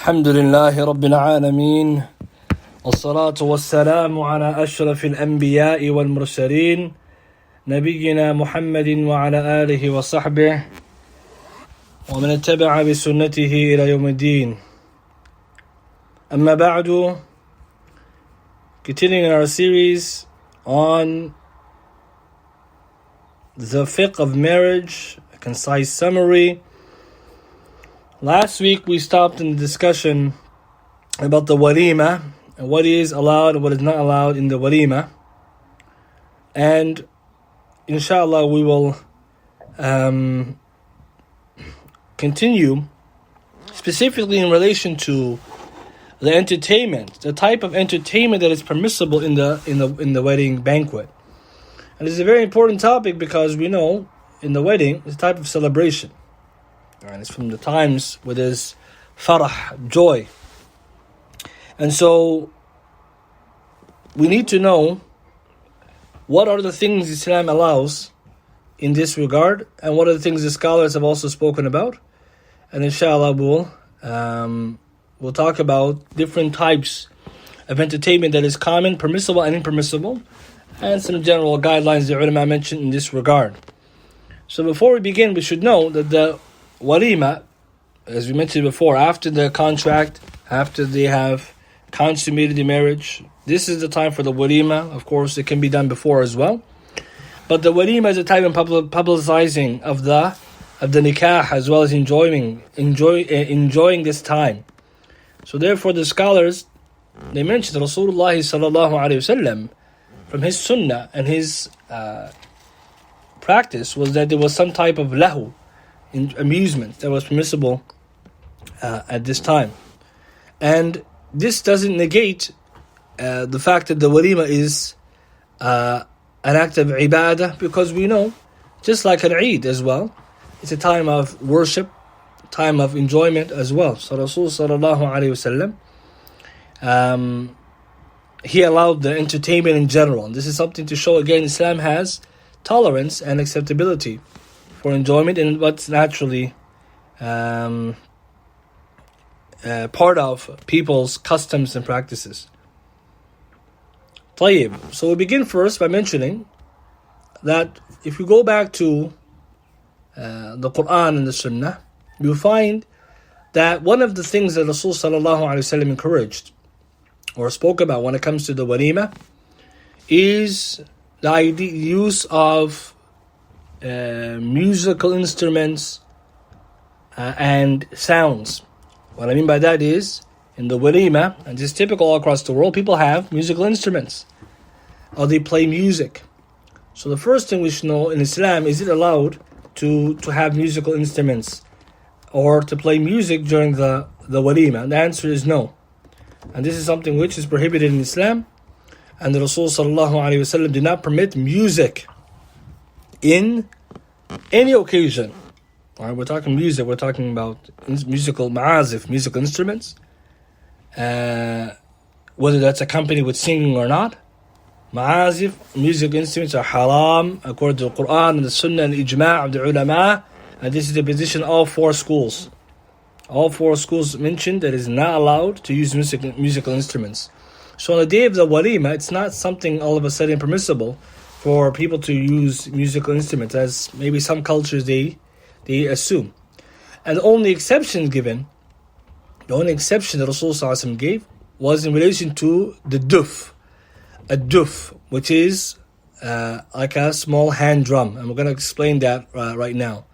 الحمد لله رب العالمين والصلاة والسلام على أشرف الأنبياء والمرسلين نبينا محمد وعلى آله وصحبه ومن اتبع بسنته إلى يوم الدين. أما بعد, continuing our series on the fiqh of marriage, a concise summary. Last week we stopped in the discussion about the walima and what is allowed and what is not allowed in the walima, and inshallah we will continue specifically in relation to the entertainment, the type of entertainment that is permissible in the wedding banquet. And this is a very important topic because we know in the wedding it's a type of celebration. And it's from the times where there's farah, joy. And so we need to know what are the things Islam allows in this regard, and what are the things the scholars have also spoken about. And inshallah we'll talk about different types of entertainment that is common, permissible and impermissible, and some general guidelines the ulama mentioned in this regard. So before we begin, we should know that the walima, as we mentioned before, after the contract, after they have consummated the marriage, this is the time for the walima. Of course, it can be done before as well. But the walima is a type of publicizing of the nikah, as well as enjoying this time. So therefore, the scholars, they mentioned Rasulullah sallallahu alaihi wasallam, from his sunnah and his practice was that there was some type of lahu, amusement, that was permissible at this time. And this doesn't negate the fact that the walima is an act of ibadah, because we know, just like an Eid as well, it's a time of worship, time of enjoyment as well. So Rasul sallallahu alayhi wasallam, he allowed the entertainment in general. And this is something to show, again, Islam has tolerance and acceptability for enjoyment in what's naturally part of people's customs and practices. طيب. So we begin first by mentioning that if you go back to the Quran and the Sunnah, you'll find that one of the things that Rasul sallallahu alaihi wasallam encouraged or spoke about when it comes to the walima is the use of musical instruments and sounds. What I mean by that is, in the walima, and this is typical all across the world, people have musical instruments, or they play music. So the first thing we should know in Islam, is it allowed to have musical instruments or to play music during the walima? The answer is no. And this is something which is prohibited in Islam, and the Rasul sallallahu alaihi wasallam did not permit music in any occasion. All right, we're talking music, we're talking about musical ma'azif, musical instruments, whether that's accompanied with singing or not. Ma'azif, musical instruments, are haram according to the Quran and the Sunnah and the ijma' of the ulama, and this is the position of all four schools. All four schools mentioned that it is not allowed to use musical instruments. So on the day of the walima, it's not something all of a sudden permissible for people to use musical instruments, as maybe some cultures they assume. And the only exception that Rasul sallallahu alaihi wasallam gave was in relation to the duf, a duf, which is like a small hand drum, and we're going to explain that right now.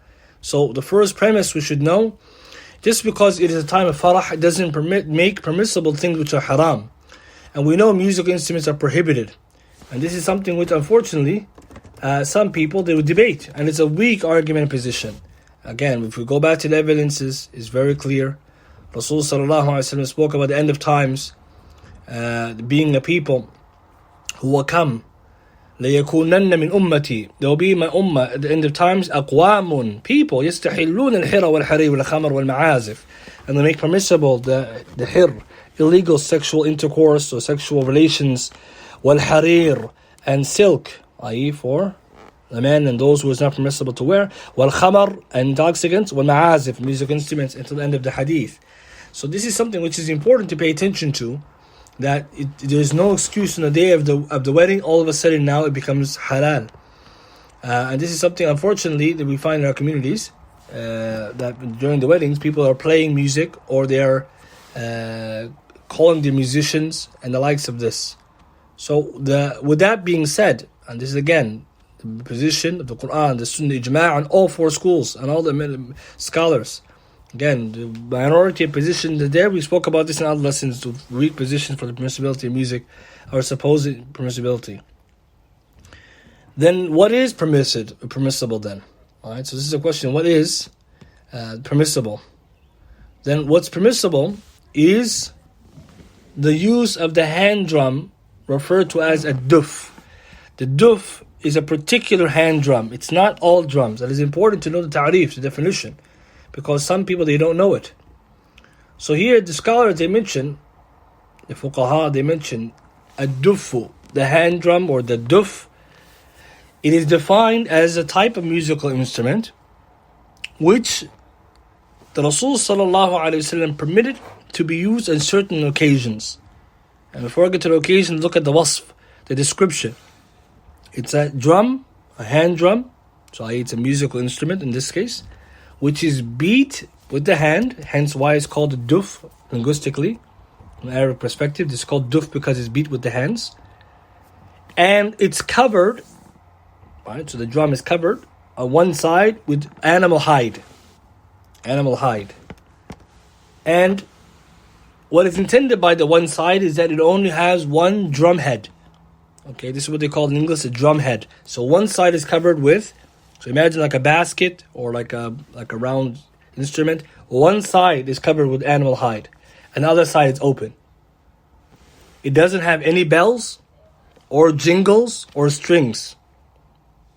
So the first premise we should know, just because it is a time of farah, it doesn't make permissible things which are haram. And we know musical instruments are prohibited. And this is something which, unfortunately, some people, they would debate. And it's a weak argument position. Again, if we go back to the evidences, it's very clear. Rasul sallallahu alaihi wasallam spoke about the end of times, being a people who will come. لَيَكُونَنَّ مِنْ أُمَّتِي, there will be my ummah at the end of times, أَقْوَامٌ, people, يَسْتَحِلُّونَ الْحِرَ وَالْحَرِيرَ وَالْخَمَرَ وَالْمَعَازِفِ, and they make permissible the hir, illegal sexual intercourse or sexual relations, wal-harir, and silk, i.e. for the men and those who is not permissible to wear, wal-khamar, and intoxicants, wal-ma'azif, music instruments, until the end of the hadith. So this is something which is important to pay attention to, that there's no excuse on the day of the wedding, all of a sudden now it becomes halal. And this is something, unfortunately, that we find in our communities, that during the weddings, people are playing music, or they are calling the musicians and the likes of this. So with that being said, and this is again the position of the Quran, the Sunnah, Ijma' on all four schools and all the scholars. Again, the minority of position there, we spoke about this in other lessons, the weak position for the permissibility of music, or supposed permissibility. Then what is permissible then? Alright, so this is a question, what is permissible? Then what's permissible is the use of the hand drum, referred to as a duf. The duf is a particular hand drum. It's not all drums. It is important to know the ta'rif, the definition, because some people, they don't know it. So here the scholars, they mention, the fuqaha, they mention ad-dufu, the hand drum or the duf. It is defined as a type of musical instrument which the Rasul sallallahu alaihi wasallam permitted to be used on certain occasions. And before I get to the occasion, look at the wasf, the description. It's a drum, a hand drum, so it's a musical instrument in this case, which is beat with the hand, hence why it's called a duf linguistically. From an Arabic perspective, it's called duf because it's beat with the hands. And it's covered, right? So the drum is covered on one side with animal hide. Animal hide. And what is intended by the one side is that it only has one drum head. Okay, this is what they call in English a drum head. So one side is covered with, so imagine like a basket or like a round instrument. One side is covered with animal hide, and the other side is open. It doesn't have any bells or jingles or strings.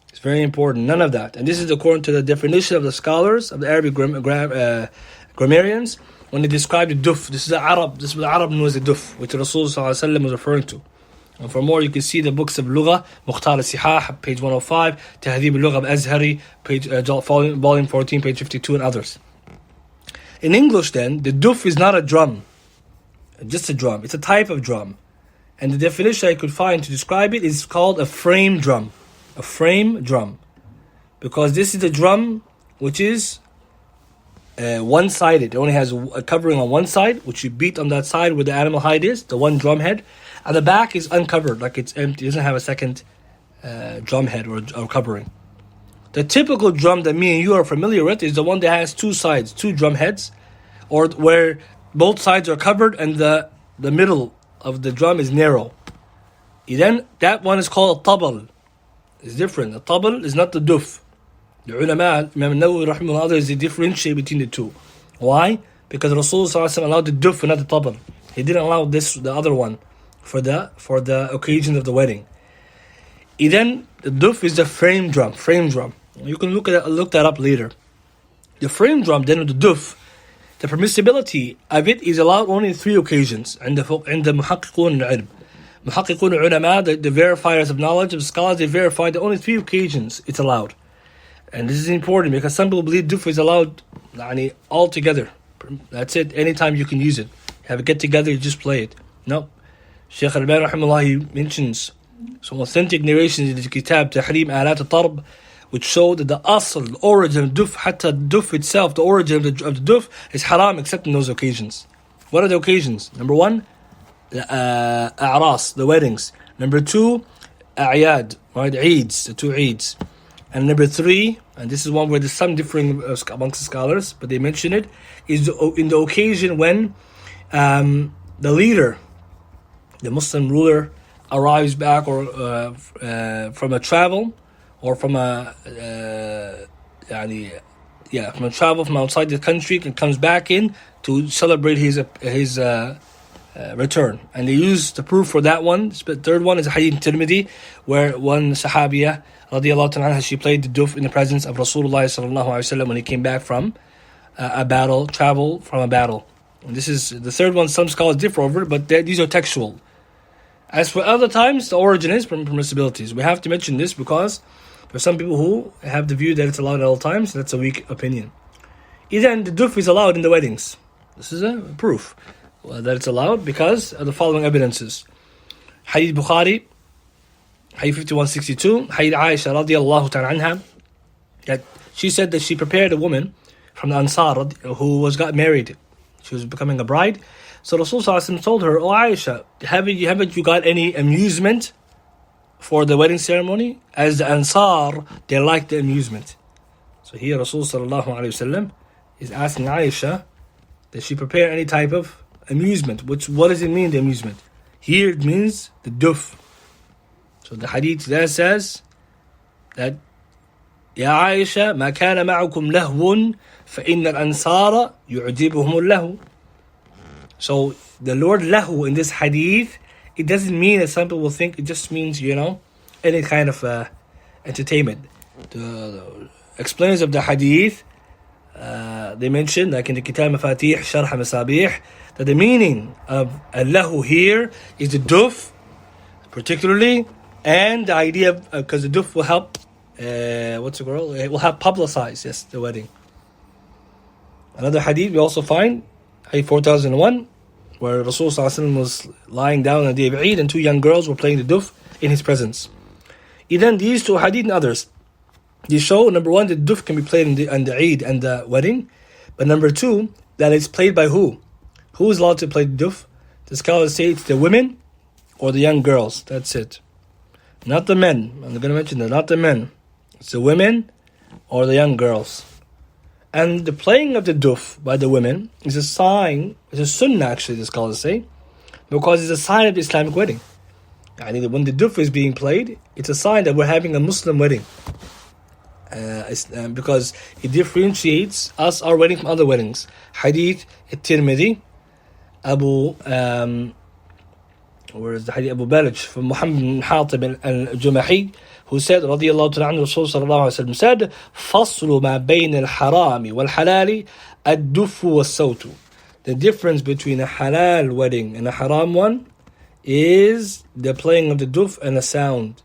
It's very important, none of that. And this is according to the definition of the scholars, of the Arabic grammarians, when they describe the duf. This is the Arab, this is what the Arab knows the duf, which Rasulullah was referring to. And for more, you can see the books of Lugha, Mukhtar al-Sihah, page 105, Tahdhib al-Lugha al-Azhari, page, volume 14, page 52, and others. In English then, the duf is not a drum, just a drum. It's a type of drum. And the definition I could find to describe it is called a frame drum. A frame drum. Because this is the drum which is one-sided. It only has a covering on one side, which you beat on that side where the animal hide is, the one drum head. And the back is uncovered, like it's empty. It doesn't have a second drum head or covering. The typical drum that me and you are familiar with is the one that has two sides, two drum heads, or where both sides are covered and the middle of the drum is narrow. Then that one is called a tabal. It's different. A tabal is not the duf. The ulama, Imam Nawawi rahimahullah, others, they differentiate between the two. Why? Because Rasulullah allowed the duf and not the tabal. He didn't allow the other one for the occasion of the wedding. Then the duf is the frame drum. You can look that up later. The frame drum, then the duf, the permissibility of it is allowed only in three occasions. And the muhaqqiqun al-ilm. Muhaqqiqun al-ulama, the verifiers of knowledge, of the scholars, they verify that only three occasions it's allowed. And this is important because some people believe duf is allowed altogether. That's it. Anytime you can use it. Have a get together, you just play it. No. Shaykh al-Albani rahimahullah, he mentions some authentic narrations in the kitab Tahrim Alat al-Tarb, which show that the asl, the origin of duf, hatta duf itself, the origin of the duf is haram except in those occasions. What are the occasions? Number one, the a'ras, the weddings. Number two, a'yad, right, eids, the two eids. And number three, and this is one where there's some differing amongst the scholars, but they mention it, is in the occasion when the leader, the Muslim ruler, arrives back or from a travel, or from a from travel from outside the country, and comes back in to celebrate his return. And they use the proof for that one. The third one is a hadith in Tirmidhi, where one sahabiya radiyallahu ta'ala, she played the duf in the presence of Rasulullah sallallahu alaihi wasallam when he came back from travel from a battle. And this is the third one. Some scholars differ over it, but these are textual. As for other times, the origin is from permissibilities. We have to mention this because there are some people who have the view that it's allowed at all times. That's a weak opinion. Then the duf is allowed in the weddings. This is a proof that it's allowed because of the following evidences. Hadith Bukhari, Hadith 5162, Hadith Aisha radiallahu ta'ala anha, that she said that she prepared a woman from the Ansar who got married. She was becoming a bride. So Rasulullah told her, "Oh Aisha, haven't you got any amusement for the wedding ceremony?" As the Ansar, they like the amusement. So here Rasulullah is asking Aisha that she prepare any type of amusement. What does it mean, the amusement? Here it means the duf. So the hadith there says that يا عائشة ما كان معكم لهو فإن الأنصار يعجبهم اللهو. So the word lahu in this hadith, it doesn't mean, as some people will think, it just means, any kind of entertainment. The explainers of the hadith, they mention, like in the Kitab Mafatih, Sharh Masabih, that the meaning of lahu here is the duf, particularly, and the idea of, because the duf will help, it will help publicize, yes, the wedding. Another hadith we also find, Hadith 4001, where Rasulullah was lying down on the day of Eid and two young girls were playing the duf in his presence. Then these two hadith and others, they show, number one, that duf can be played in the Eid and the wedding, but number two, that it's played by who? Who is allowed to play the duf? The scholars say it's the women or the young girls. That's it. Not the men. I'm going to mention that, not the men. It's the women or the young girls. And the playing of the duf by the women is a sign, it's a sunnah actually, the scholars say, because it's a sign of the Islamic wedding. I think that when the duf is being played, it's a sign that we're having a Muslim wedding. Because it differentiates our wedding from other weddings. Hadith at-Tirmidhi, where is the hadith? Abu Balaj from Muhammad bin Hatib al-Jumahi, who said, radiyallahu ta'ala anhu, Rasul sallallahu alayhi wa sallam said, فَصْلُ مَا بَيْنَ الْحَرَامِ وَالْحَلَالِ الدُّفُّ وَالسَّوْتُ. The difference between a halal wedding and a haram one is the playing of the duf and the sound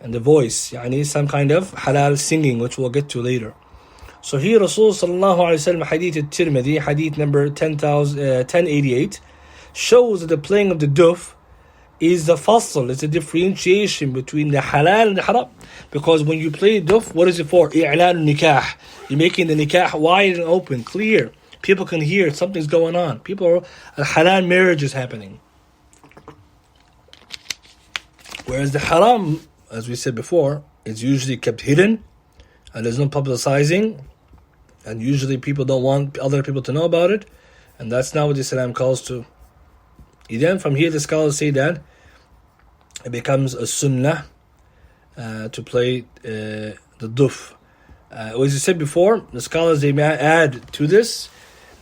and the voice, some kind of halal singing, which we'll get to later. So here Rasul sallallahu alayhi wa sallam, hadith at-Tirmidhi, hadith number 1088, shows that the playing of the duf is the fasl, it's a differentiation between the halal and the haram. Because when you play duf, what is it for? I'lan nikah. You're making the nikah wide and open, clear. People can hear something's going on. A halal marriage is happening. Whereas the haram, as we said before, is usually kept hidden and there's no publicizing, and usually people don't want other people to know about it, and that's not what Islam calls to. Then from here the scholars say that it becomes a sunnah to play the duf. As I said before, the scholars, they may add to this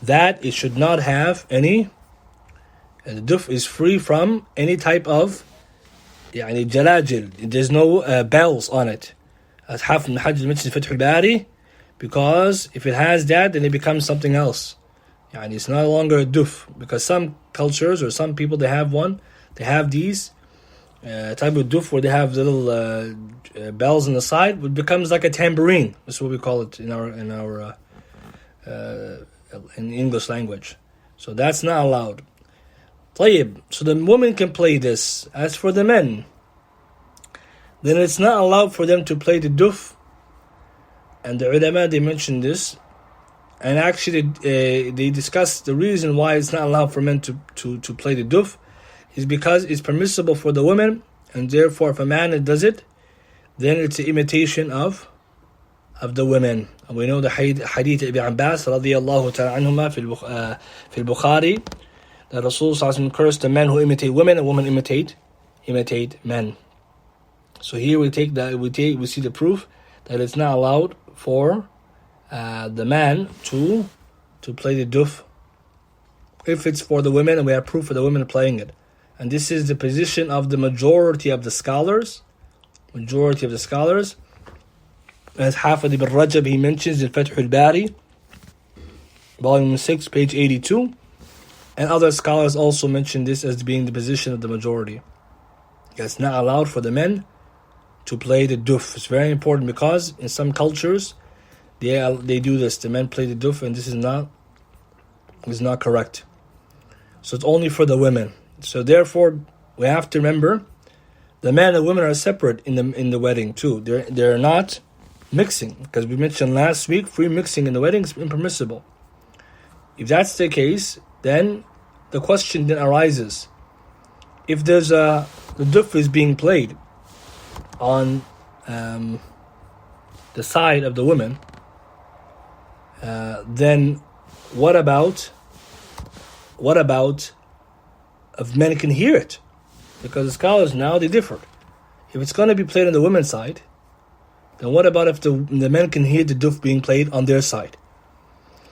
that it should not have any, the duf is free from any type of jalajil. There's no bells on it. As Hafid ibn Hajj mentioned in Fath al-Bari, because if it has that, then it becomes something else. It's no longer a duf, because some cultures or some people, they have these type of duf where they have little bells on the side, which becomes like a tambourine. That's what we call it in English language. So that's not allowed. طيب, so the woman can play this. As for the men, then it's not allowed for them to play the duf. And the ulama, they mentioned this. And actually, they discuss the reason why it's not allowed for men to play the duf is because it's permissible for the women, and therefore if a man does it, then it's an imitation of the women. And we know the hadith Ibn Abbas radiyallahu ta'ala anhuma fil Bukhari, that Rasul cursed the men who imitate women and women imitate men. So here we see the proof that it's not allowed for the man to play the duf if it's for the women, and we have proof for the women playing it. And this is the position of the majority of the scholars. As Hafid ibn Rajab, he mentions in Fath al-Bari, volume 6, page 82. And other scholars also mention this as being the position of the majority. It's not allowed for the men to play the duf. It's very important because in some cultures, they do this. The men play the duf, and this is not is not correct. So it's only for the women. So therefore, we have to remember, the men and women are separate in the wedding too. They're not mixing, because we mentioned last week, free mixing in the wedding is impermissible. If that's the case, then the question then arises: if there's the duf is being played on the side of the woman, then what about if men can hear it? Because the scholars now, they differ. If it's going to be played on the women's side, then what about if the men can hear the duf being played on their side?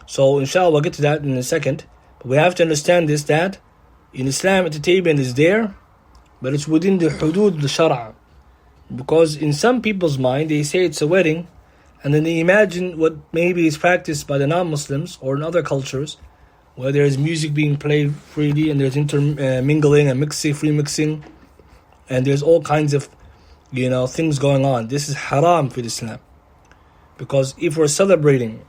So inshallah, we'll get to that in a second. But we have to understand this, that in Islam, entertainment is there, but it's within the hudud, the shara. Because in some people's mind, they say it's a wedding, and then they imagine what maybe is practiced by the non-Muslims or in other cultures, where there is music being played freely, and there's intermingling and mixing, free mixing, and there's all kinds of things going on. This is haram for Islam. Because if we're celebrating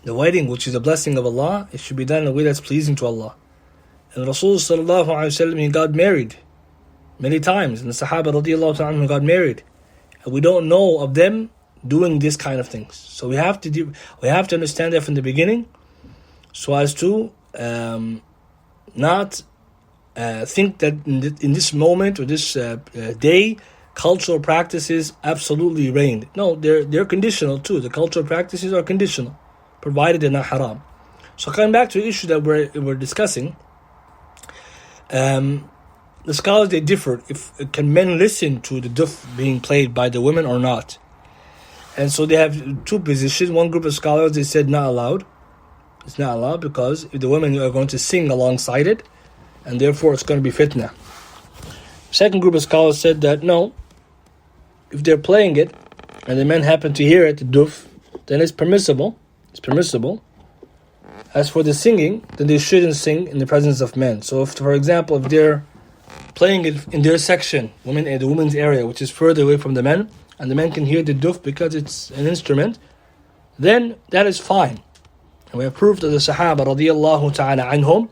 the wedding, which is a blessing of Allah, it should be done in a way that's pleasing to Allah. And Rasul sallallahu alaihi wasallam, he got married many times, and the Sahaba radiallahu ta'ala got married, and we don't know of them doing this kind of things. So we have to understand that from the beginning, so as to not think that in this moment or this day, cultural practices absolutely reigned. No, they're conditional too. The cultural practices are conditional, provided they're not haram. So coming back to the issue that we're discussing, the scholars, they differ. Can men listen to the duf being played by the women or not? And so they have two positions. One group of scholars, they said not allowed. It's not allowed because if the women are going to sing alongside it, and therefore it's going to be fitna. Second group of scholars said that no, if they're playing it and the men happen to hear it, the duf, then it's permissible. It's permissible. As for the singing, then they shouldn't sing in the presence of men. So if, for example, if they're playing it in their section, the women's area, which is further away from the men, and the men can hear the duf because it's an instrument, then that is fine. And we have proof that the Sahaba radiallahu ta'ala anhum,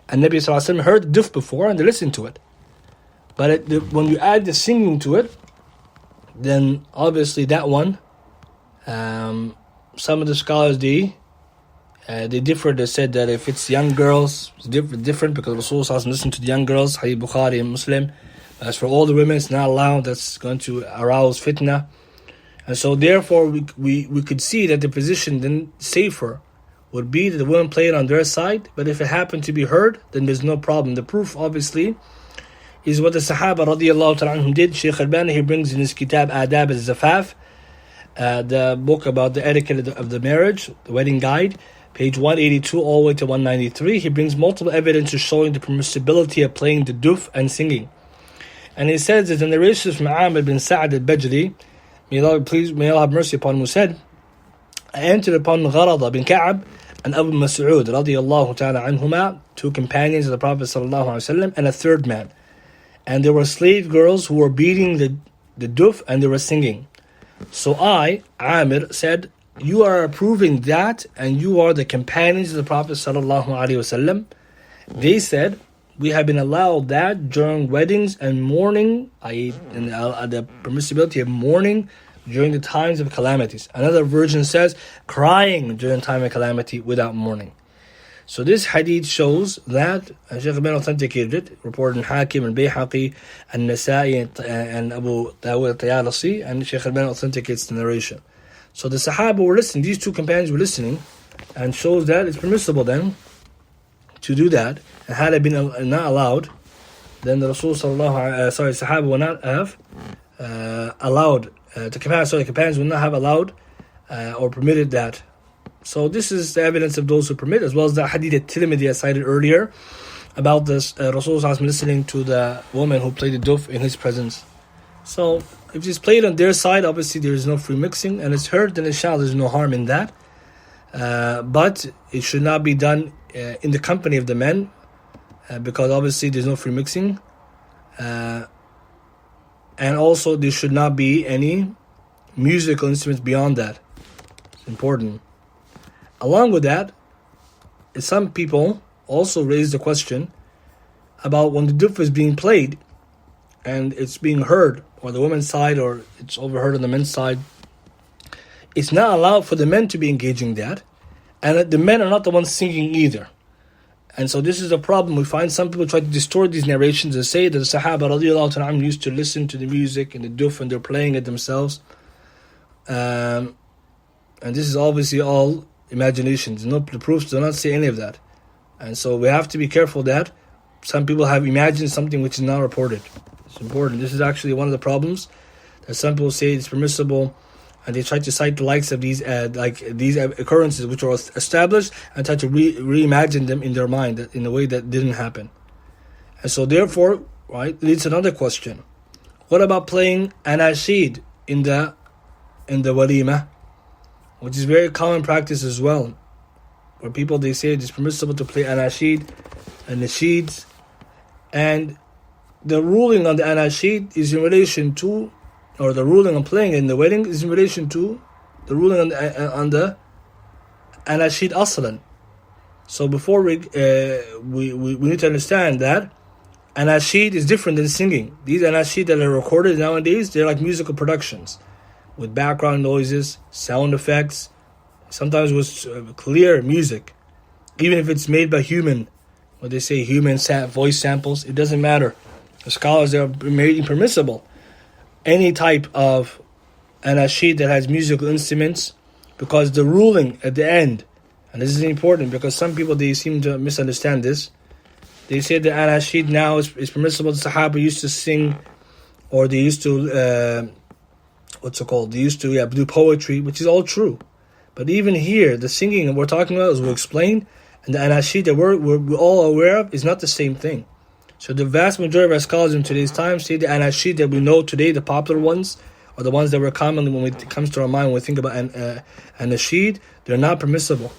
and Nabi sallallahu alaihi wasallam heard the duf before and they listened to it. But when you add the singing to it, then obviously that one, some of the scholars, they differ. They said that if it's young girls, it's different because Rasulullah listened to the young girls, Hadith Bukhari and Muslim. As for all the women, it's not allowed. That's going to arouse fitna. And so therefore, we could see that the position then safer would be that the women play it on their side. But if it happened to be heard, then there's no problem. The proof, obviously, is what the Sahaba radiallahu ta'ala anhum did. Shaykh Albani, he brings in his kitab Adab al-Zafaf, the book about the etiquette of the marriage, the wedding guide, page 182 all the way to 193. He brings multiple evidences showing the permissibility of playing the duf and singing. And he says that the narration from Amr bin Sa'ad al-Bajri, may Allah have mercy upon him, who said, I entered upon Gharada bin Ka'ab and Abu Mas'ud radiyallahu ta'ala anhuma, two companions of the Prophet sallallahu alaihi wasallam, and a third man. And there were slave girls who were beating the duf and they were singing. So I, Amir, said, you are approving that and you are the companions of the Prophet sallallahu alaihi wasallam. They said, we have been allowed that during weddings and mourning, i.e. the permissibility of mourning during the times of calamities. Another version says crying during time of calamity without mourning. So this hadith shows that Shaykh Ibn authenticated it, reported in Hakim and Bayhaqi and Nasa'i and Abu Dawud al-Tayalisi, and Shaykh Ibn authenticates the narration. So the Sahaba were listening, these two companions were listening, and shows that it's permissible then to do that. And had it been not allowed, then the Rasul Sahaba would not have allowed, the companions would not have allowed or permitted that. So this is the evidence of those who permit, as well as the hadith that Tirmidhi I cited earlier about this Rasul listening to the woman who played the duf in his presence. So if it's played on their side, obviously there is no free mixing, and it's heard, then inshallah there's no harm in that. But it should not be done in the company of the men, because obviously there's no free mixing. And also there should not be any musical instruments beyond that. It's important. Along with that, some people also raise the question about when the duf is being played and it's being heard, or the woman's side, or it's overheard on the men's side. It's not allowed for the men to be engaging that, and the men are not the ones singing either. And so this is a problem. We find some people try to distort these narrations and say that the Sahaba radiallahu ta'ala used to listen to the music and the duf and they're playing it themselves. And this is obviously all imaginations. The proofs do not say any of that. And so we have to be careful that some people have imagined something which is not reported. It's important. This is actually one of the problems, that some people say it's permissible, and they try to cite the likes of these occurrences which are established and try to reimagine them in their mind in a way that didn't happen. And so therefore, right, leads to another question. What about playing anashid in the walima, which is very common practice as well, where people, they say it's permissible to play anashid and nasheeds, and the ruling on the anashid is in relation to, or the ruling on playing in the wedding is in relation to the ruling on the anashid aslan. So before we need to understand that anashid is different than singing. These anashid that are recorded nowadays, they're like musical productions with background noises, sound effects, sometimes with clear music, even if it's made by human. What they say, human voice samples, it doesn't matter. The scholars are made impermissible any type of anashid that has musical instruments, because the ruling at the end, and this is important because some people, they seem to misunderstand this. They say the anashid now is permissible. The Sahaba used to sing, or they used to They used to do poetry, which is all true. But even here, the singing that we're talking about, as we'll explain, and the anashid that we're all aware of, is not the same thing. So the vast majority of our scholars in today's time say the anashid that we know today, the popular ones, or the ones that were commonly, when it comes to our mind when we think about anashid, they're not permissible.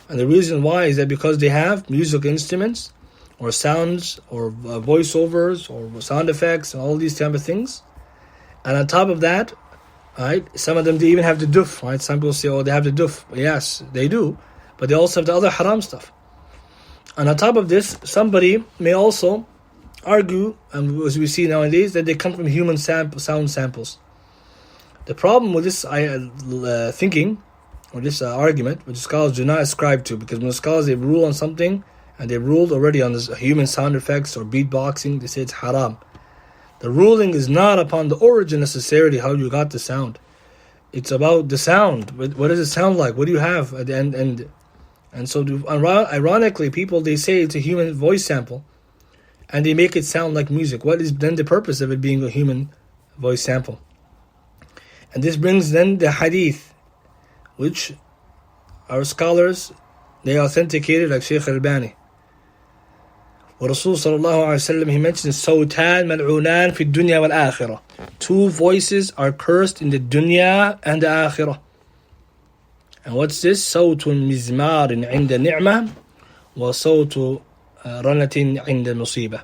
And the reason why is that because they have musical instruments, or sounds, or voiceovers, or sound effects, and all these type of things. And on top of that, right, some of them, they even have the duf, right? Some people say, oh, they have the duf. Yes, they do. But they also have the other haram stuff. And on top of this, somebody may also argue, and as we see nowadays, that they come from human sound samples. The problem with this thinking, or this argument, which scholars do not ascribe to, because when scholars, they rule on something, and they ruled already on this human sound effects or beatboxing, they say it's haram. The ruling is not upon the origin necessarily, how you got the sound. It's about the sound. What does it sound like? What do you have at the end? And so, ironically, people, they say it's a human voice sample, and they make it sound like music. What is then the purpose of it being a human voice sample? And this brings then the hadith, which our scholars, they authenticated, like Shaykh Al-Albani. Rasul sallallahu alayhi wa sallam, he mentions Sawtan mal'unan fi dunya wal akhirah. Two voices are cursed in the dunya and the akhirah. And what's this? Sawtun mizmarin inda ni'mah wa sawtu ranatin inda musibah.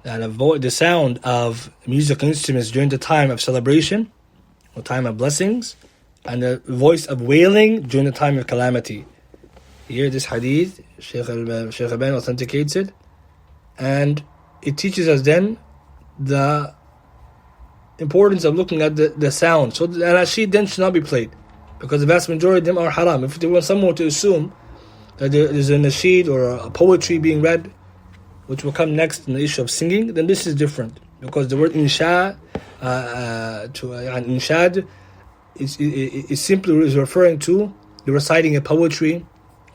And the sound of musical instruments during the time of celebration, or time of blessings, and the voice of wailing during the time of calamity. Here, this hadith, Shaykh Al-Albani authenticates it, and it teaches us then the importance of looking at the sound. So the anashid then should not be played, because the vast majority of them are haram. If they want someone to assume that there's a nasheed or a poetry being read, which will come next in the issue of singing, then this is different, because the word insha, inshad, is simply referring to the reciting of poetry,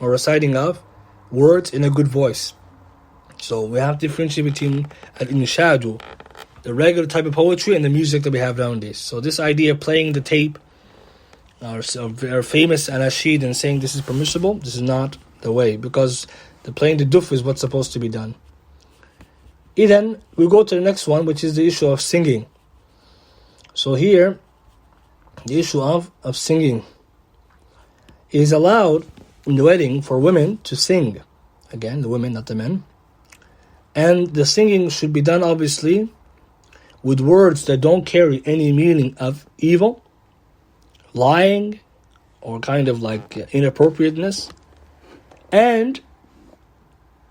or reciting of words in a good voice. So we have to differentiate between al-inshadu, the regular type of poetry, and the music that we have nowadays. So this idea of playing the tape, or famous anashid, and saying this is permissible, this is not the way, because playing the duf is what's supposed to be done. Then we go to the next one, which is the issue of singing. So here, the issue of singing. It is allowed in the wedding for women to sing. Again, the women, not the men. And the singing should be done, obviously, with words that don't carry any meaning of evil, lying, or kind of like inappropriateness. And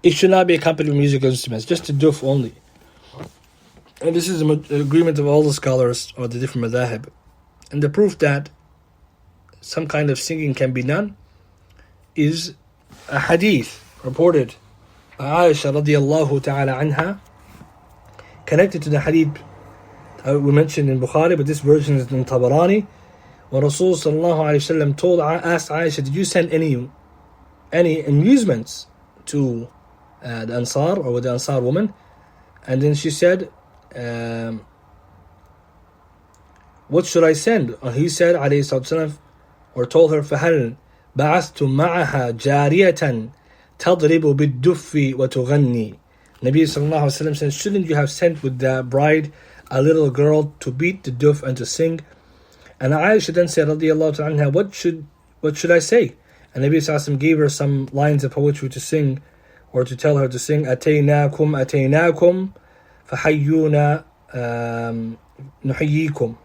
it should not be accompanied with musical instruments, just the duf only. And this is an agreement of all the scholars of the different madhahib. And the proof that some kind of singing can be done is a hadith reported by Aisha radiallahu ta'ala anha, connected to the hadith we mentioned in Bukhari, but this version is in Tabarani. When Rasul sallallahu alayhi wa sallam asked Aisha, did you send any amusements to the Ansar, or with the Ansar woman? And then she said, what should I send? And he said, alayhi sallam, or told her, فَهَلْ بَعَثْتُ مَعَهَا جَارِيَةً تَضْرِبُ بِالدُّفِّ وَتُغَنِّي. Nabi sallallahu alayhi wa sallam said, shouldn't you have sent with the bride a little girl to beat the duf and to sing? And Aisha then said, radiyallahu ta'ala anha, what should I say? And Nabi sallallahu alayhi wa sallam gave her some lines of poetry to sing, or to tell her to sing, أَتَيْنَاكُمْ فَحَيُّونَا نُحَيِّيكُمْ.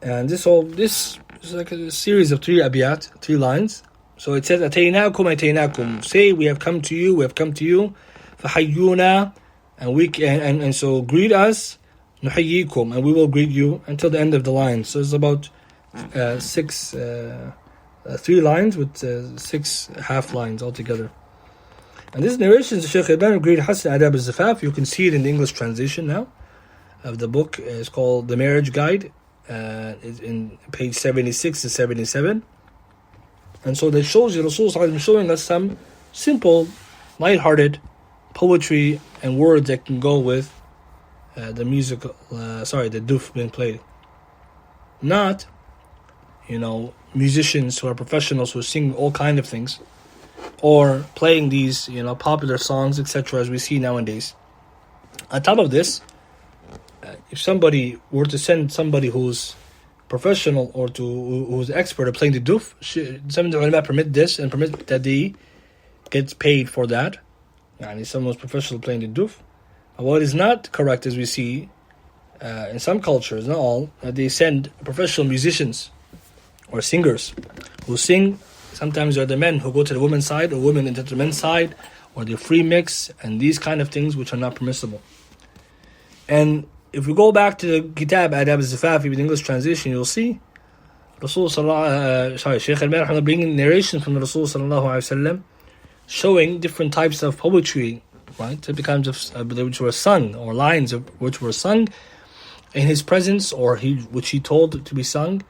And this is like a series of 3 abiyat, 3 lines. So it says, أَتَيْنَاكُمْ. Say, we have come to you, فَحَيُّونَا. And so greet us, نُحَيِّيكُمْ. And we will greet you until the end of the line. So it's about 3 lines with 6 half lines altogether. And this narration is Shaykh Ibn Abdul Hassan Adab al-Zafaf. You can see it in the English translation now of the book. It's called The Marriage Guide. It's in page 76 to 77. And so that shows you Rasul showing us some simple, light-hearted poetry and words that can go with the duf being played. Not, musicians who are professionals who sing all kind of things, or playing these, popular songs, etc., as we see nowadays. On top of this, if somebody were to send somebody who's professional or who's expert at playing the duf, some of the ulama permit this and permit that they get paid for that. Someone who's professional playing the duf. What is not correct, as we see in some cultures, not all, that they send professional musicians or singers who sing. Sometimes they're the men who go to the women's side, or women into the men's side, or they free mix, and these kind of things which are not permissible. And if we go back to the Kitab Adab al-Zafaf with English translation, you'll see Shaykh al-Malh bringing narration from the Rasul sallallahu alaihi wasallam, showing different types of poetry, right? Typical kinds of which were sung, or lines of which were sung in his presence, or which he told to be sung.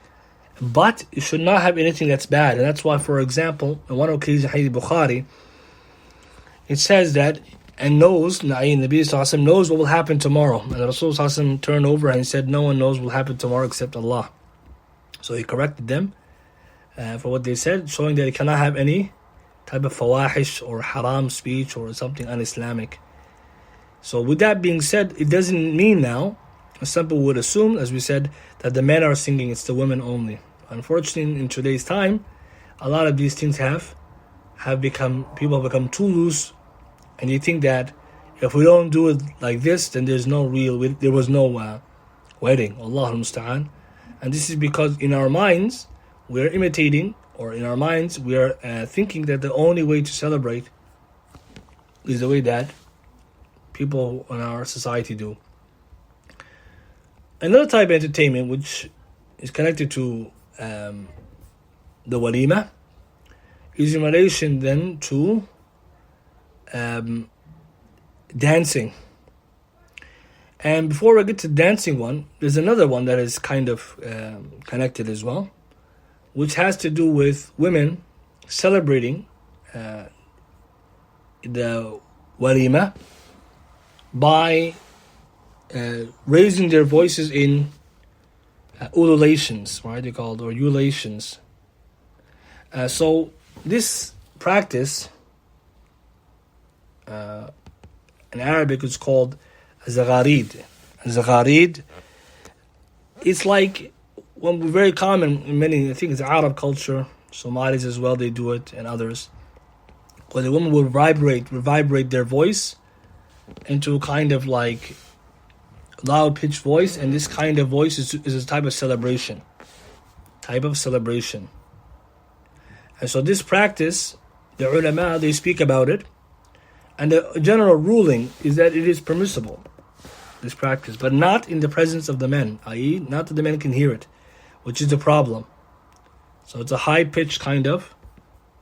But it should not have anything that's bad. And that's why, for example, on one occasion, Hadith Bukhari, it says that, and knows, Nabi Sallallahu knows what will happen tomorrow. And Rasul Sallallahu turned over and said, no one knows what will happen tomorrow except Allah. So he corrected them for what they said, showing that it cannot have any type of fawahish or haram speech or something un-Islamic. So with that being said, it doesn't mean now, some people would assume, as we said, that the men are singing, it's the women only. Unfortunately, in today's time, a lot of these things people have become too loose, and you think that if we don't do it like this, then there was no wedding. Allahu musta'an. And this is because in our minds, we are imitating, or in our minds, we are thinking that the only way to celebrate is the way that people in our society do. Another type of entertainment which is connected to the walima is in relation then to dancing. And before I get to dancing one, there's another one that is kind of connected as well, which has to do with women celebrating the walima by raising their voices in ululations, right? They're called, or ulations. So this practice in Arabic is called zagharid. Zagharid, it's like very common in many, I think it's Arab culture, Somalis as well, they do it, and others, where the woman will vibrate their voice into a kind of like loud pitched voice, and this kind of voice is a type of celebration. And so this practice, the ulama, they speak about it. And the general ruling is that it is permissible, this practice, but not in the presence of the men, i.e. not that the men can hear it, which is the problem. So it's a high-pitched kind of,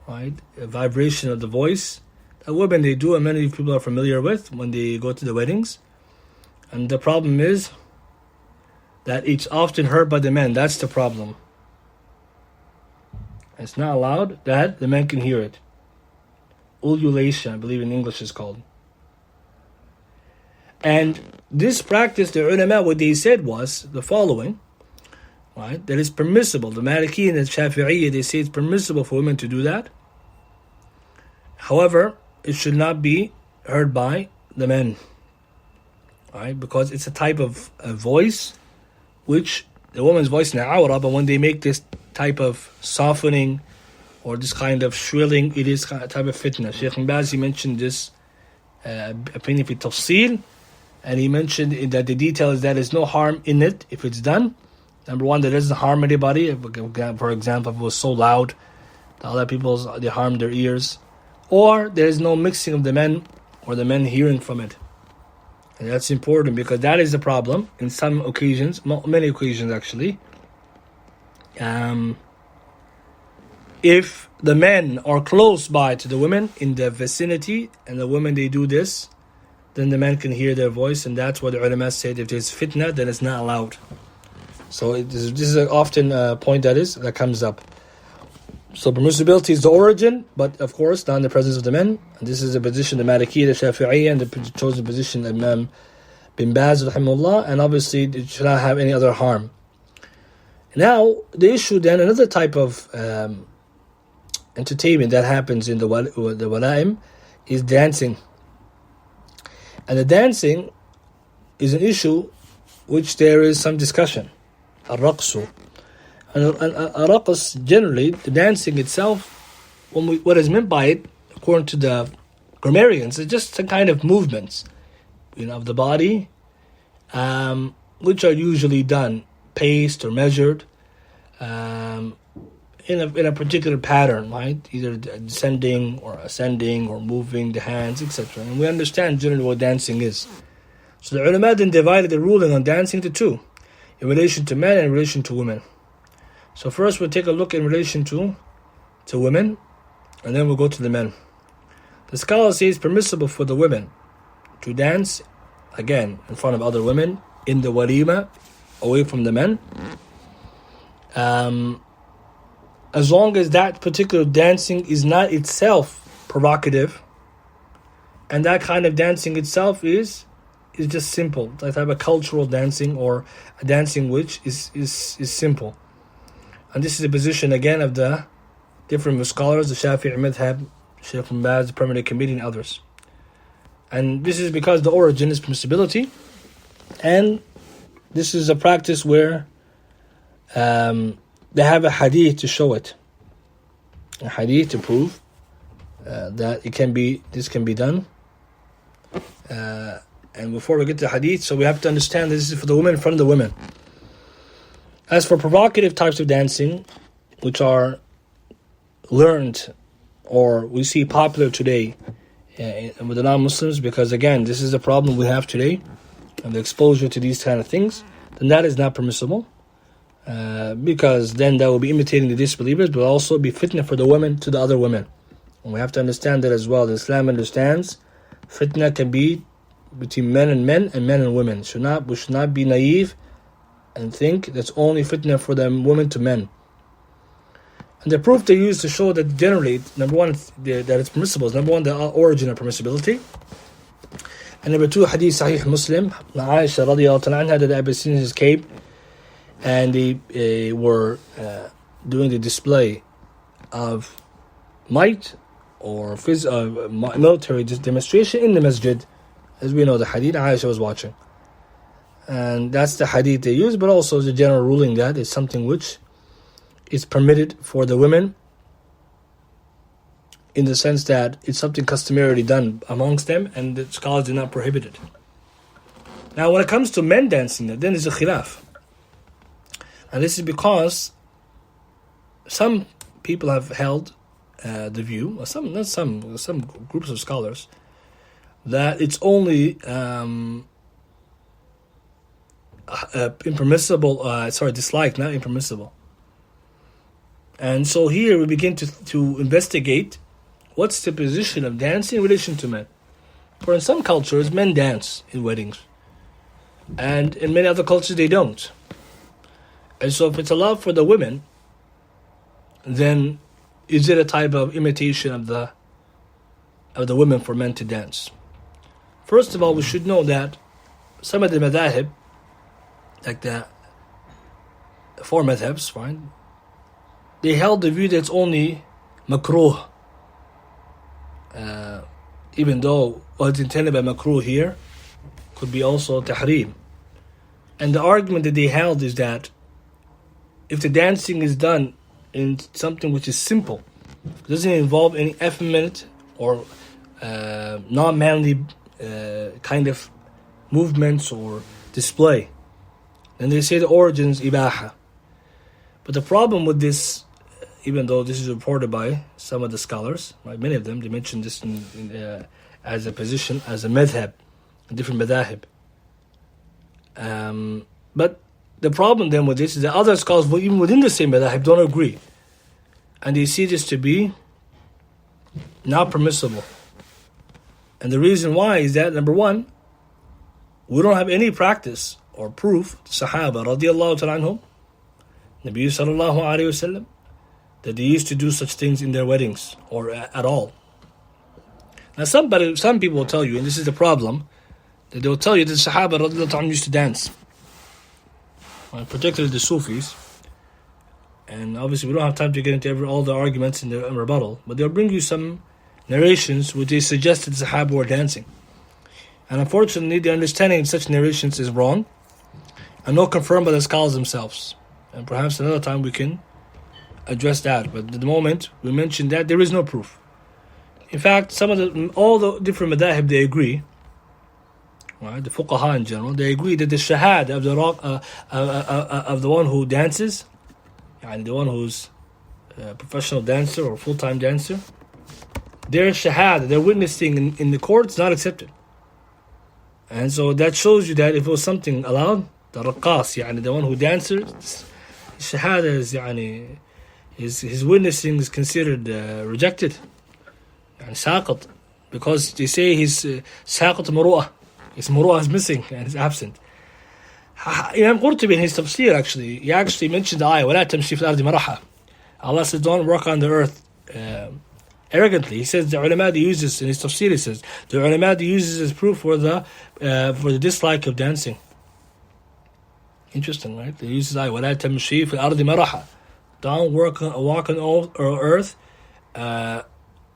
right, a vibration of the voice that women, they do, and many people are familiar with when they go to the weddings. And the problem is that it's often heard by the men. That's the problem. It's not allowed that the men can hear it. Ululation, I believe in English is called. And this practice, the ulama, what they said was the following, right? That it's permissible. The Maliki and the Shafi'iyya, they say it's permissible for women to do that. However, it should not be heard by the men, right? Because it's a type of a voice, which the woman's voice in the awra, but when they make this type of softening or this kind of shrilling, it is a type of fitna. Shaykh Ibn Baz, he mentioned this opinion fi tafsil, and he mentioned that the detail is that there's no harm in it if it's done. Number one, that doesn't harm anybody. For example, if it was so loud that other people, they harm their ears. Or there's no mixing of the men or the men hearing from it. And that's important because that is the problem in some occasions, many occasions actually. If the men are close by to the women in the vicinity and the women, they do this, then the men can hear their voice, and that's what the ulama said, if there's fitna, then it's not allowed. So this is often a point that comes up. So permissibility is the origin, but of course not in the presence of the men. And this is the position of the Maliki, the Shafi'iyya, and the chosen position of Imam bin Baz, rahimahullah, and obviously it should not have any other harm. Now, the issue then, another type of entertainment that happens in the wala'im is dancing. And the dancing is an issue which there is some discussion. Al-raqsu. And al-raqs, generally, the dancing itself, what is meant by it, according to the grammarians, is just some kind of movements, of the body, which are usually done, paced or measured, in a particular pattern, right? Either descending or ascending or moving the hands, etc. And we understand generally what dancing is. So the ulama then divided the ruling on dancing into two, in relation to men and in relation to women. So first we'll take a look in relation to women, and then we'll go to the men. The scholar says it's permissible for the women to dance, again, in front of other women, in the walima, away from the men. As long as that particular dancing is not itself provocative, and that kind of dancing itself is just simple, that type of cultural dancing or a dancing which is simple. And this is the position again of the different scholars, the Shafi'i madhab, Shaykh Ibn Baz, the Permanent Committee, and others. And this is because the origin is permissibility, and this is a practice where they have a hadith to show it, a hadith to prove that this can be done. And before we get to the hadith, so we have to understand this is for the women in front of the women. As for provocative types of dancing, which are learned or we see popular today with the non-Muslims, because again, this is a problem we have today, and the exposure to these kind of things, then that is not permissible. Because then that will be imitating the disbelievers, but also be fitna for the women to the other women. And we have to understand that as well. The Islam understands fitna can be between men and women. We should not be naive and think that's only fitna for them women to men. And the proof they use to show that generally, number one, that it's permissible is number one, the origin of permissibility. And number two, hadith Sahih Muslim, Aisha radiallahu anha, that the Abyssinians came and they were doing the display of might or military demonstration in the masjid. As we know, the hadith, Aisha was watching. And that's the hadith they use, but also the general ruling that it's something which is permitted for the women, in the sense that it's something customarily done amongst them, and the scholars did not prohibit it. Now, when it comes to men dancing, then there's a khilaf. And this is because some people have held the view, some groups of scholars, that it's only disliked, not impermissible. And so here we begin to investigate what's the position of dancing in relation to men. For in some cultures, men dance in weddings. And in many other cultures, they don't. And so if it's allowed for the women, then is it a type of imitation of the women for men to dance? First of all, we should know that some of the madhahib, like the four madhabs, fine, they held the view that it's only makruh. Even though what's intended by makruh here could be also tahrim. And the argument that they held is that if the dancing is done in something which is simple, it doesn't involve any effeminate or non-manly kind of movements or display, then they say the origin is ibaha. But the problem with this, even though this is reported by some of the scholars, right, many of them, they mention this as a position, as a madhab, a different madhahib. But the problem then with this is that other scholars, even within the same madhahib, don't agree. And they see this to be not permissible. And the reason why is that, number one, we don't have any practice or proof, Sahaba radiallahu ta'ala anhum, Nabi sallallahu alayhi wasallam, that they used to do such things in their weddings or at all. Now some people will tell you, and this is the problem, that they will tell you that the Sahaba radiallahu ta'ala used to dance. Particularly the Sufis. And obviously we don't have time to get into all the arguments in the rebuttal, but they'll bring you some narrations which they suggest that the Sahaba were dancing. And unfortunately, the understanding of such narrations is wrong and not confirmed by the scholars themselves. And perhaps another time we can address that. But at the moment, we mentioned that there is no proof. In fact, all the different madhahib, they agree, right? The fuqaha in general, they agree that the shahad of the one who dances, and the one who's a professional dancer or full-time dancer, their shahad, their witnessing in the court is not accepted. And so that shows you that if it was something allowed, the raqqas, the one who dances, shahada is, his witnessing is considered rejected, saqat, because they say his saqat muru'ah, his muru'ah is missing and is absent. Imam Qurtubi in his tafsir he actually mentioned the ayah, وَلَا تَمْشِي فِي الْأَرْضِ مَرَحًا. Allah says, don't walk on the earth arrogantly. He says the ulama they use this in his tafsir. He says the ulama they use this as proof for the dislike of dancing. Interesting, right? They use this ayah, وَلَا تَمْشِي فِي الْأَرْضِ مَرَحًا. Don't walk on earth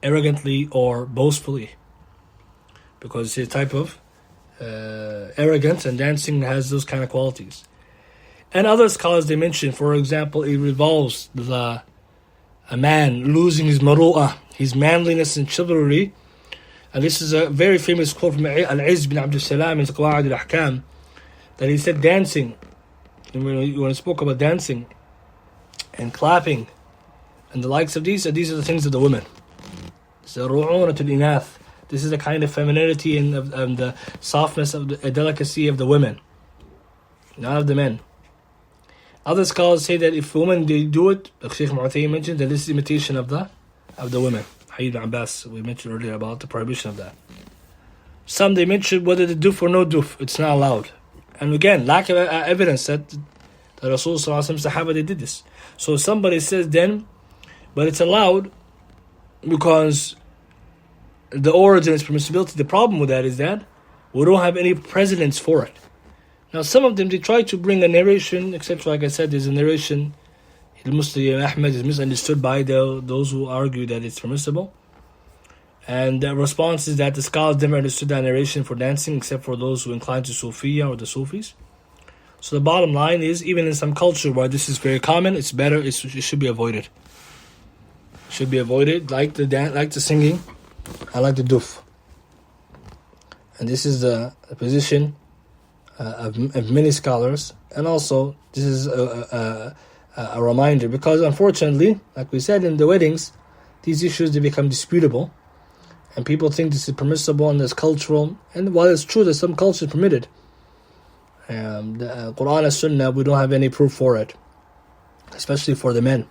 arrogantly or boastfully, because it's a type of arrogance, and dancing has those kind of qualities. And other scholars they mention, for example, it revolves a man losing his maru'ah, his manliness and chivalry. And this is a very famous quote from Al-Izz bin Abdul Salam in Qawa'id al-Ahkam, that he said dancing, when he spoke about dancing and clapping and the likes of these are the things of the women. So ru'unatul inath. This is the kind of femininity and the softness of the delicacy of the women, not of the men. Other scholars say that if women they do it, like Sheikh Mu'tayyim mentioned, that this is imitation of the women. Hayyid Abbas, we mentioned earlier about the prohibition of that. Some they mentioned whether the duf or no duf, it's not allowed. And again, lack of evidence that the Rasul Sallallahu Alaihi Wasallam Sahaba they did this. So somebody says then, but it's allowed because the origin is permissibility. The problem with that is that we don't have any precedents for it. Now some of them they try to bring a narration, except like I said, there's a narration. Muslim Ahmed is misunderstood by those who argue that it's permissible. And the response is that the scholars never understood that narration for dancing, except for those who incline to Sufiya or the Sufis. So the bottom line is, even in some culture where this is very common, it's better. It should be avoided. Should be avoided, like the singing. I like the duf. And this is the position of many scholars. And also, this is a reminder, because unfortunately, like we said in the weddings, these issues, they become disputable. And people think this is permissible and it's cultural. And while it's true that some cultures permit it, the Quran and Sunnah, we don't have any proof for it, especially for the men.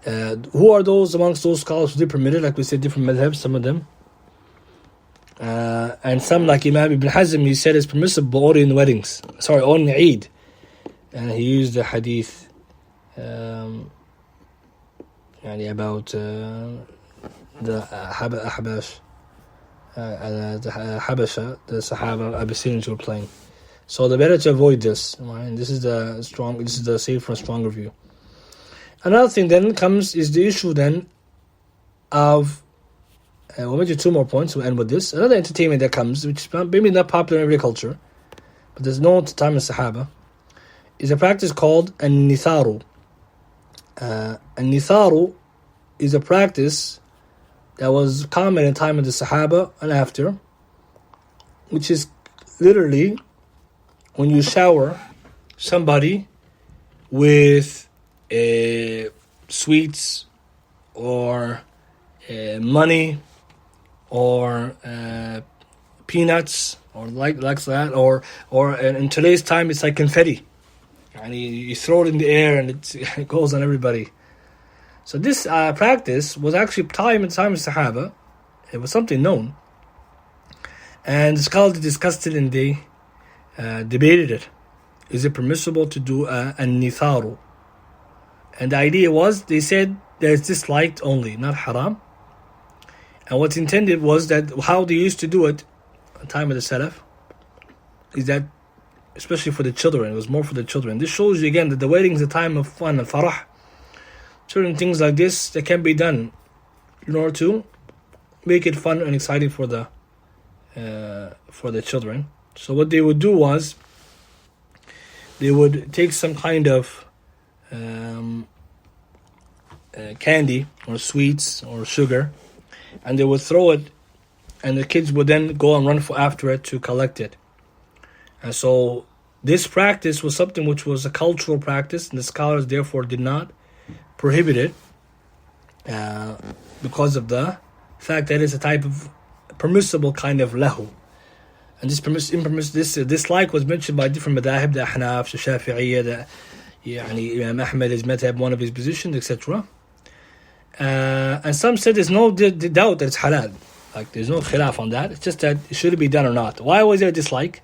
Who are those amongst those scholars who did permit it? Like we said, different madhabs, some of them. And some, like Imam Ibn Hazm, he said it's permissible only in weddings. Sorry, only Eid. And he used the hadith about the Habasha, the Sahaba, Abyssinians were playing. So the better to avoid this. Right? This is the safer and stronger view. Another thing then comes is the issue then of, we'll mention two more points, we'll end with this. Another entertainment that comes, which is maybe not popular in every culture, but there's no time in Sahaba, is a practice called An-Nitharu. An-Nitharu is a practice that was common in time of the Sahaba and after, which is literally when you shower somebody with sweets or money or peanuts or like that, or in today's time it's like confetti, and you throw it in the air and it goes on everybody. So this practice was actually time of Sahaba. It was something known, and the scholars discussed it and they debated it. Is it permissible to do an-nitharu? And the idea was, they said that it's disliked only, not haram. And what's intended was that how they used to do it at the time of the Salaf is that, especially for the children, it was more for the children. This shows you again that the wedding is a time of fun and farah. Certain things like this that can be done in order to make it fun and exciting for the children. So what they would do was they would take some kind of candy or sweets or sugar, and they would throw it, and the kids would then go and run after it to collect it. And so this practice was something which was a cultural practice, and the scholars therefore did not prohibit it because of the fact that it's a type of permissible kind of lahu. And this dislike was mentioned by different madahib, the Ahnaf, the Shafi'iyya, the Imam Ahmed, his madhab, one of his positions, etc. And some said there's no doubt that it's halal. Like there's no khilaf on that. It's just that it should be done or not. Why was there a dislike?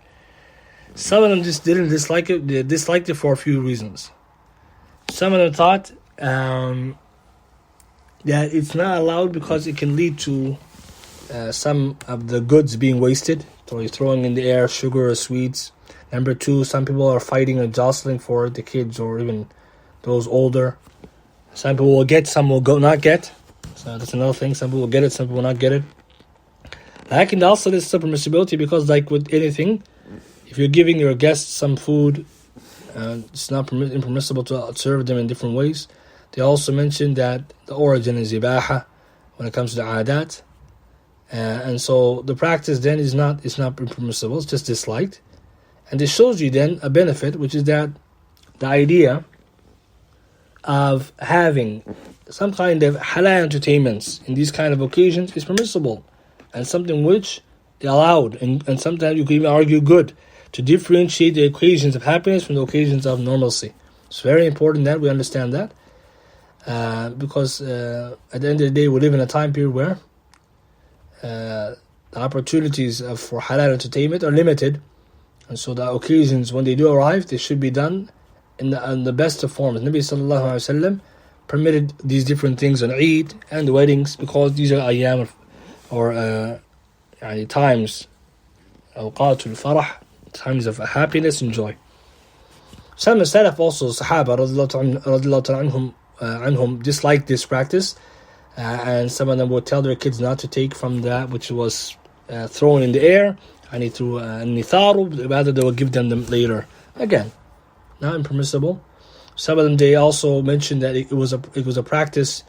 Some of them just didn't dislike it. They disliked it for a few reasons. Some of them thought that it's not allowed because it can lead to some of the goods being wasted. So you're throwing in the air sugar or sweets. Number two, some people are fighting and jostling for the kids or even those older. Some people will get, some will not get. So that's another thing. Some people will get it, some people will not get it. Like, and also there's some permissibility because like with anything, if you're giving your guests some food, it's not impermissible to serve them in different ways. They also mentioned that the origin is ibaha when it comes to the adat. And so the practice then is not impermissible, it's just disliked. And this shows you then a benefit, which is that the idea of having some kind of halal entertainments in these kind of occasions is permissible and something which is allowed, and sometimes you could even argue good, to differentiate the occasions of happiness from the occasions of normalcy. It's very important that we understand that because at the end of the day we live in a time period where the opportunities for halal entertainment are limited, and so the occasions when they do arrive, they should be done in the best of forms. Nabi sallallahu alaihi wasallam permitted these different things on Eid and the weddings because these are ayyam or times awqatul farah, times of happiness and joy. Some of the Salaf also, Sahaba radiallahu anhum, disliked this practice, and some of them would tell their kids not to take from that which was thrown in the air, and through nitharu, rather they would give them later. Again, not impermissible. Some of them, they also mentioned that it was a practice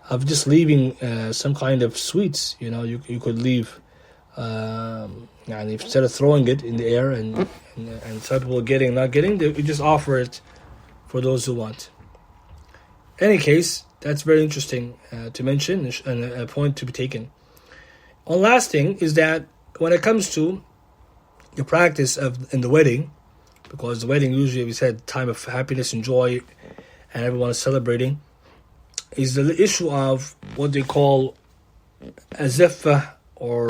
of just leaving some kind of sweets. You could leave, and instead of throwing it in the air and some people getting, not getting, you just offer it for those who want. In any case, That's very interesting to mention and a point to be taken. One last thing is that when it comes to the practice of in the wedding, because the wedding usually, we said, time of happiness and joy, and everyone is celebrating, is the issue of what they call azifah or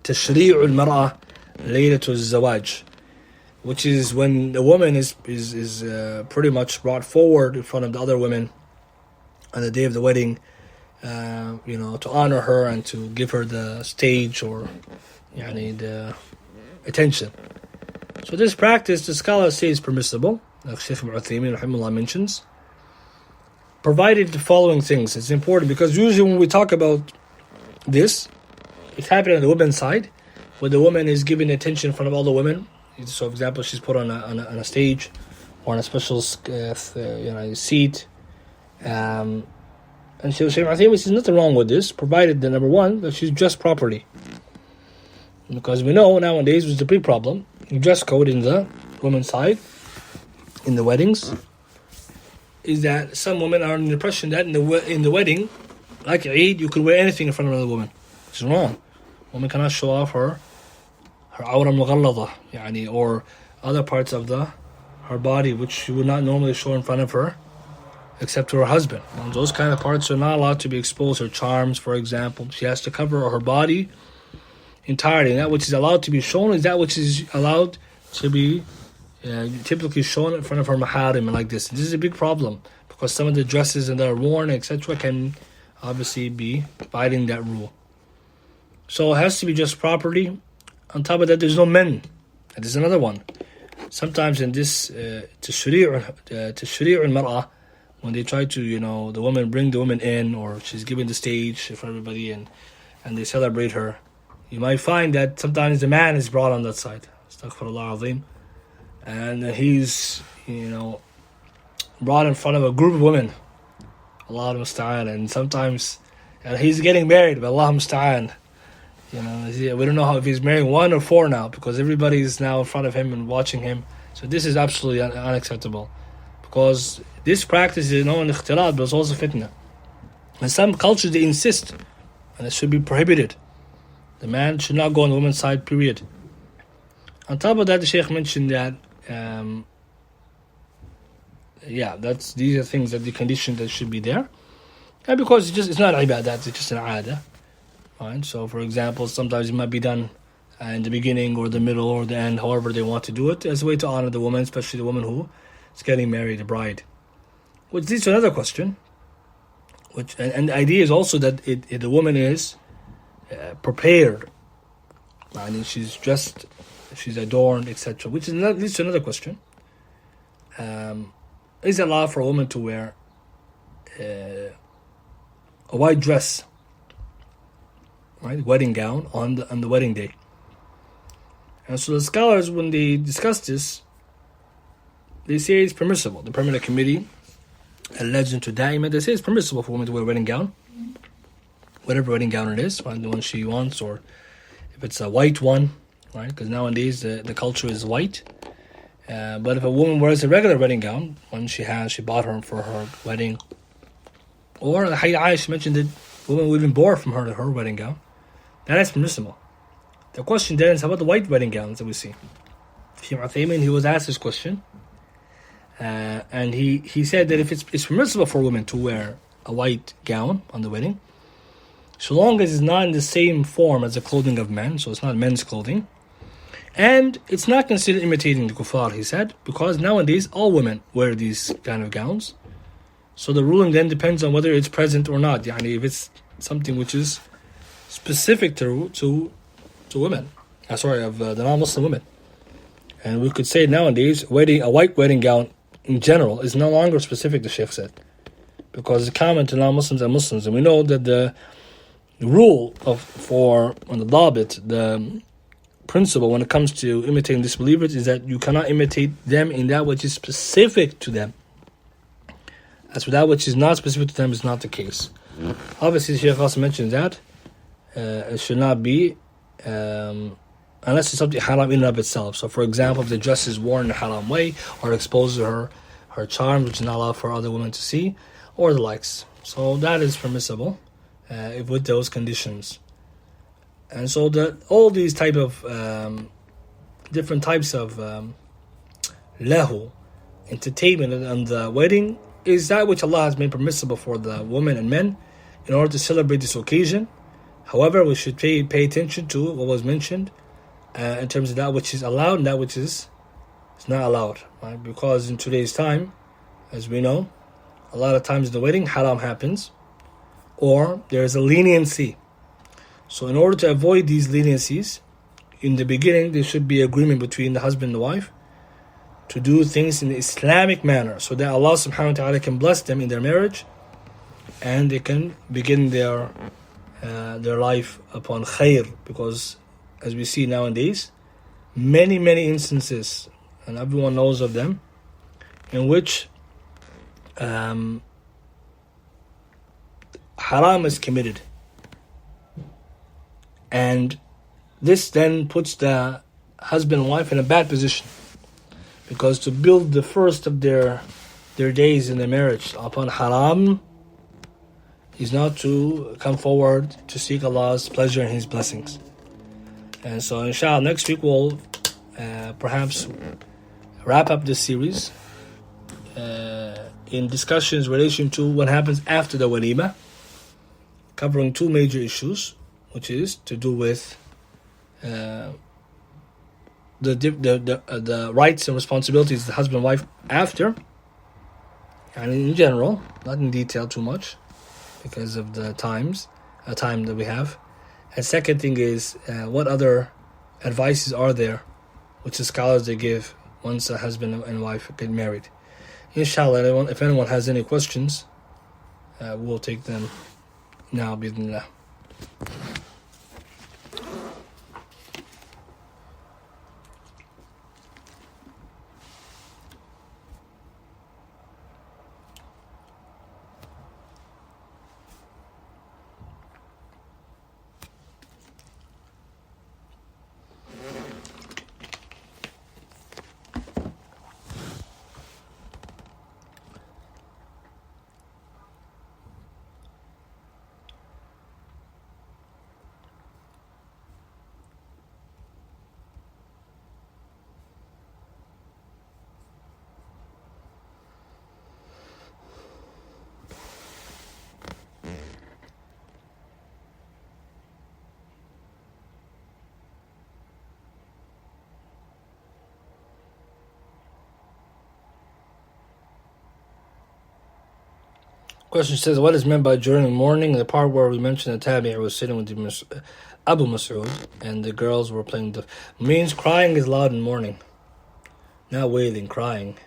تشريع المرأة ليلة الزواج, which is when the woman is pretty much brought forward in front of the other women on the day of the wedding, to honor her and to give her the stage or the attention. So this practice, the scholars say, is permissible, like Shaykh Ibn Uthaymin rahimahullah mentions, provided the following things. It's important because usually when we talk about this, it's happening on the woman's side, where the woman is given attention in front of all the women. So, for example, she's put on a stage or on a special seat. And Shaykh Uthaymin says nothing wrong with this, provided that, number one, that she's dressed properly. Because we know nowadays, which is a big problem, dress code in the women's side, in the weddings, is that some women are under the impression that in the wedding, like Eid, you could wear anything in front of another woman. It's wrong. Woman cannot show off her awra mughallada, or other parts of her body which she would not normally show in front of her, except to her husband. And those kind of parts are not allowed to be exposed. Her charms, for example, she has to cover her body entirely. And that which is allowed to be shown is that which is allowed to be typically shown in front of her maharim and like this. This is a big problem because some of the dresses that are worn, etc., can obviously be violating that rule. So it has to be just properly. On top of that, there's no men. That is another one. Sometimes in this tashri'u al-mar'ah, when they try to, the woman, bring the woman in, or she's given the stage for everybody and they celebrate her, you might find that sometimes the man is brought on that side. Astaghfirullah azim. And he's, brought in front of a group of women. Allah musta'an. And sometimes he's getting married, but Allah musta'an. We don't know if he's marrying one or four now, because everybody is now in front of him and watching him. So this is absolutely unacceptable, because this practice is known in ikhtilat, but it's also fitna. And some cultures, they insist, and it should be prohibited. The man should not go on the woman's side, period. On top of that, the Shaykh mentioned that these are things that the condition that should be there. And because it's not ibadat, it's just an aada. Right? So, for example, sometimes it might be done in the beginning or the middle or the end, however they want to do it, as a way to honor the woman, especially the woman who is getting married, the bride. Which leads to another question. And the idea is also that the woman is prepared. She's dressed, she's adorned, etc. Which leads to another question. Is it allowed for a woman to wear a white dress, right, wedding gown on the wedding day? And so the scholars, when they discuss this, they say it's permissible. The permanent committee, Al-Lajnah Da'ima, they say it's permissible for a woman to wear a wedding gown, whatever wedding gown it is, right, the one she wants, or if it's a white one, right, because nowadays the culture is white. But if a woman wears a regular wedding gown, one she bought her for her wedding, or Aisha mentioned that women would even bore from her wedding gown, that is permissible. The question then is, how about the white wedding gowns that we see? Shaykh Uthaymin, he was asked this question, and he said that if it's permissible for women to wear a white gown on the wedding, so long as it's not in the same form as the clothing of men, so it's not men's clothing, and it's not considered imitating the kuffar, he said, because nowadays all women wear these kind of gowns. So the ruling then depends on whether it's present or not. If it's something which is specific to women, of the non-Muslim women. And we could say nowadays, a white wedding gown in general is no longer specific, the Shaykh said, because it's common to non-Muslims and Muslims. And we know that the rule on the dabit, the principle when it comes to imitating disbelievers, is that you cannot imitate them in that which is specific to them. As for that which is not specific to them is not the case. Obviously, the Shaykh also mentioned that it should not be unless it's something haram in and of itself. So, for example, if the dress is worn in a haram way or exposes her her charms, which is not allowed for other women to see, or the likes. So that is permissible with those conditions. And so all these type of different types of lahu, entertainment and the wedding, is that which Allah has made permissible for the women and men in order to celebrate this occasion. However, we should pay attention to what was mentioned in terms of that which is allowed and that which is not allowed, right? Because in today's time, as we know, a lot of times the wedding haram happens, or there is a leniency. So in order to avoid these leniencies, in the beginning there should be agreement between the husband and the wife to do things in the Islamic manner, so that Allah subhanahu wa ta'ala can bless them in their marriage and they can begin their life upon khair. Because as we see nowadays, many instances, and everyone knows of them, in which haram is committed, and this then puts the husband and wife in a bad position, because to build the first of their days in the marriage upon haram is not to come forward to seek Allah's pleasure and His blessings. And so inshallah next week we'll perhaps wrap up this series in discussions in relation to what happens after the walima, covering two major issues, which is to do with the rights and responsibilities of the husband and wife after, and in general, not in detail too much because of the time that we have. And second thing is what other advices are there which the scholars they give once a husband and wife get married. Inshallah, if anyone has any questions, we'll take them now, bismillah. Question says, what is meant by during mourning? The part where we mentioned the tabi'i was sitting with Abu Mas'ud and the girls were playing the... means crying is loud in mourning, not wailing, crying.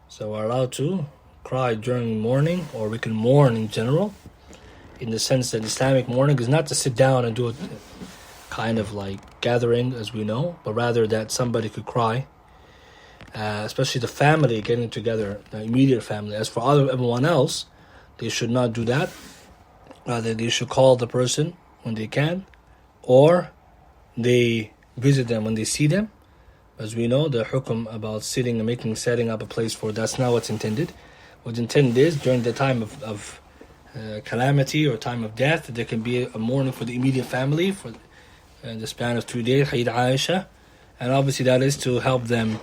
So we're allowed to cry during mourning, or we can mourn in general, in the sense that Islamic mourning is not to sit down and do a kind of like gathering as we know, but rather that somebody could cry, especially the family getting together, the immediate family. As for everyone else, they should not do that. Rather, they should call the person when they can, or they visit them when they see them. As we know, the hukum about setting up a place for, that's not what's intended. What's intended is during the time of calamity or time of death, there can be a mourning for the immediate family for the span of 3 days, Eid Aisha, and obviously that is to help them.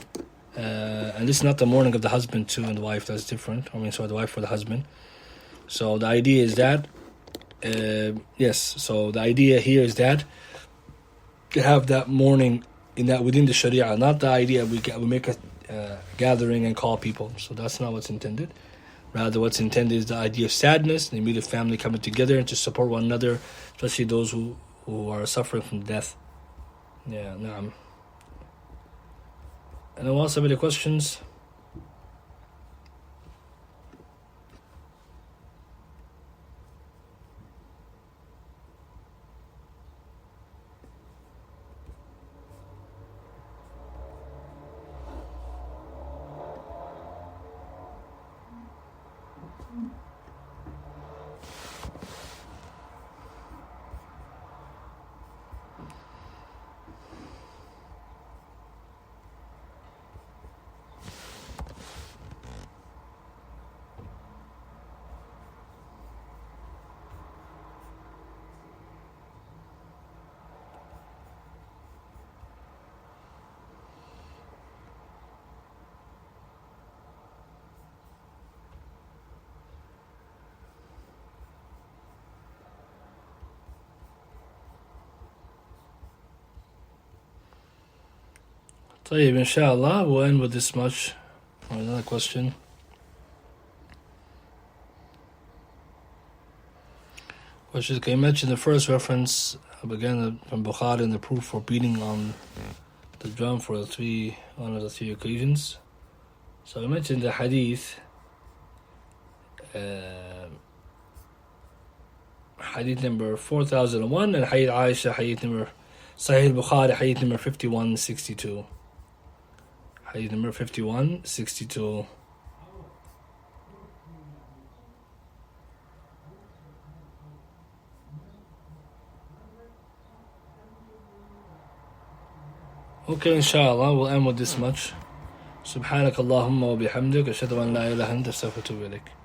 And this is not the mourning of the husband too and the wife, that's different. The wife for the husband. So the idea is that, so the idea here is that to have that mourning in that within the Sharia, not the idea we make a gathering and call people. So that's not what's intended. Rather, what's intended is the idea of sadness, the immediate family coming together and to support one another, especially those who are suffering from death. Yeah, naam. Anyone else have any questions? طيب, inshallah, we'll end with this much. Another question. Which is, can you mention the first reference, again, from Bukhari and the proof for beating on the drum for one of the three occasions? So I mentioned the hadith, hadith number 4001, and hadith Aisha, hadith number Sahih Bukhari, hadith number 5162. Hadith number 5162. Okay, inshallah, we'll end with this much. سبحانك اللهم وبحمدك أشهد أن لا إله إلا أنت أستغفرك وأتوب إليك.